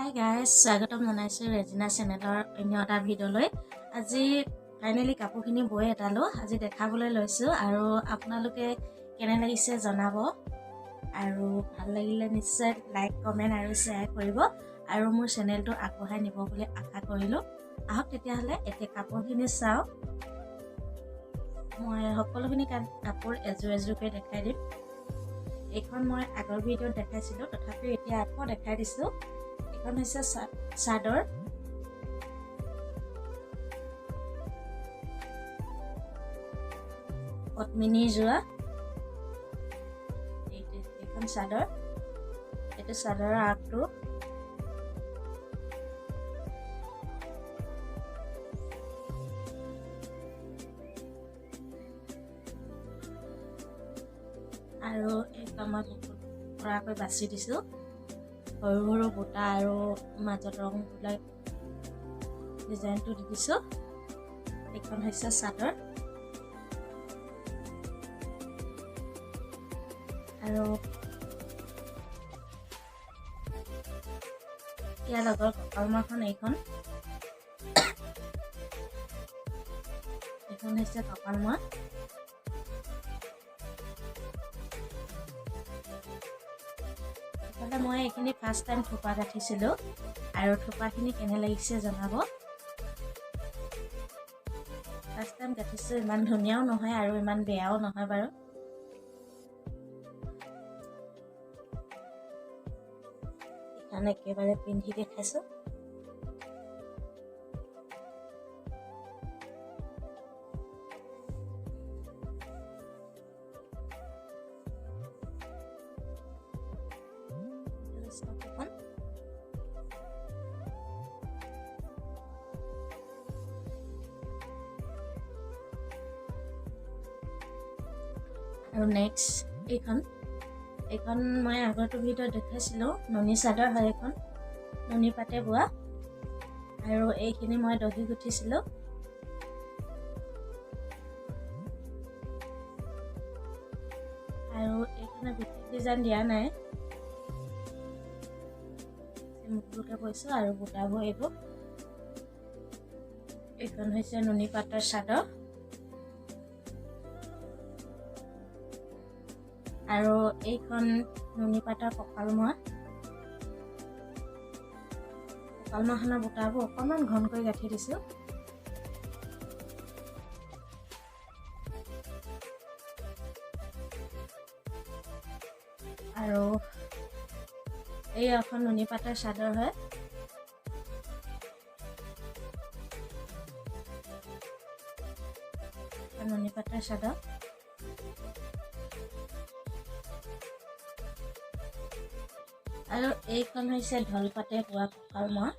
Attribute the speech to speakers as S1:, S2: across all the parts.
S1: Hi guys, স্বাগতম জনাইছো Regina চেনেলৰ অন্য এটা ভিডিঅ'লৈ। আজি ফাইনেলি কাপোৰখিনি বৈ এটালো আজি দেখাবলৈ লৈছো আৰু আপোনালোকে কেনে লাগিছে জনাব আৰু ভাল লাগিলে নিশ্চয় লাইক কমেন্ট আৰু শ্বেয়াৰ কৰিব আৰু মোৰ চেনেলটো আগবঢ়াই নিব বুলি আশা কৰিলো। আহক তেতিয়া হলে এতিয়া কাপোৰখিনি চাও। মই সকলোখিনি কাপোৰ এজোৰকৈ দেখাই দিম। এইখন মই আগৰ ভিডিঅ'ত দেখাইছিলো, তথাপি এতিয়া আকৌ দেখাই দিছো। এখন হৈছে চাদৰ, পদ্মিনী যোৰা। এইখন চাদৰ, এইটো চাদৰৰ আগটো। আৰু এইটো মই পৰাকৈ বাছি দিছো। সৰু সৰু বুটা আৰু মাজত ৰং বিলাক ডিজাইনটো দি দিছো। এইখন হৈছে চাদৰ আৰু ইয়াৰ লগৰ কলমাখন এইখন হৈছে কপালমা। মই এইখিনি ফাৰ্ষ্ট টাইম থোপা গাঠিছিলো আৰু থোপাখিনি কেনে লাগিছে জনাব। ফাৰ্ষ্ট টাইম গাঠিছো, ইমান ধুনীয়াও নহয় আৰু ইমান বেয়াও নহয় বাৰু। এইখন একেবাৰে পিন্ধি দেখাইছো। আৰু নেক্সট এইখন মই আগৰটো ভিডিঅ'ত দেখাইছিলো। নুনি চাদৰ হয়, এইখন নুনি পাতে বোৱা আৰু এইখিনি মই দহি গুঠিছিলো। আৰু এইখনে বিশেষ ডিজাইন দিয়া নাই, মুখলকে বৈছো আৰু বুটাব এইবোৰ। এইখন হৈছে নুনি পাতৰ চাদৰ আৰু এইখন নুনি পাতৰ কঁকালমৰাখনৰ বুটাবোৰ অকণমান ঘনকৈ গাঁঠি দিছো। আৰু এই এখন নুনি পাতৰ চাদৰ হয়। নুনি পাতৰ চাদৰ আৰু এইখন হৈছে ঢল পাতে বোৱা কঁকালমৰা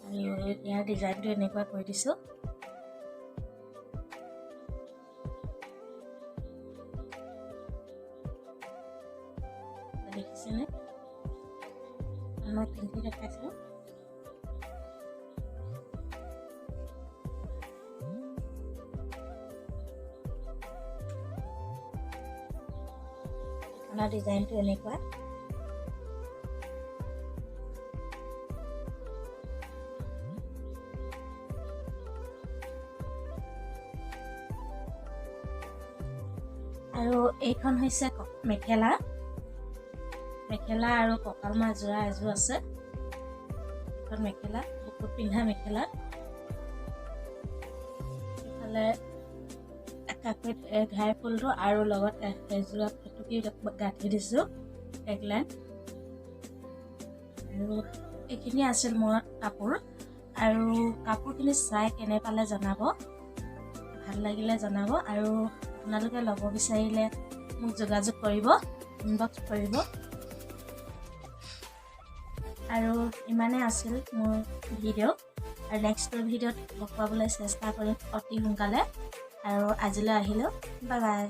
S1: আৰু ইয়াৰ ডিজাইনটো এনেকুৱা কৰি দিছো। দেখিছেনে? মই পিন্ধি দেখাইছো। ডিজাইনটো এনেকুৱা। আৰু এইখন হৈছে মেখেলা আৰু কঁকালমৰা যোৰা এযোৰ আছে। এইখন মেখেলা, বুকুত পিন্ধা মেখেলা। এইফালে কাকুত ঘাই ফুলটো আৰু লগত এযোৰা ফুটুকি গাঁঠি দিছো টেগলাইন। আৰু এইখিনি আছিল মোৰ কাপোৰ। আৰু কাপোৰখিনি চাই কেনে পালে জনাব, ভাল লাগিলে জনাব আৰু আপোনালোকে ল'ব বিচাৰিলে মোক যোগাযোগ কৰিব, ইনবক্স কৰিব। আৰু ইমানে আছিল মোৰ ভিডিঅ'। আৰু নেক্সট ভিডিঅ'ত লগ পাবলৈ চেষ্টা কৰিম অতি সোনকালে। আৰু আজিলৈ আহিলো, বাই বাই।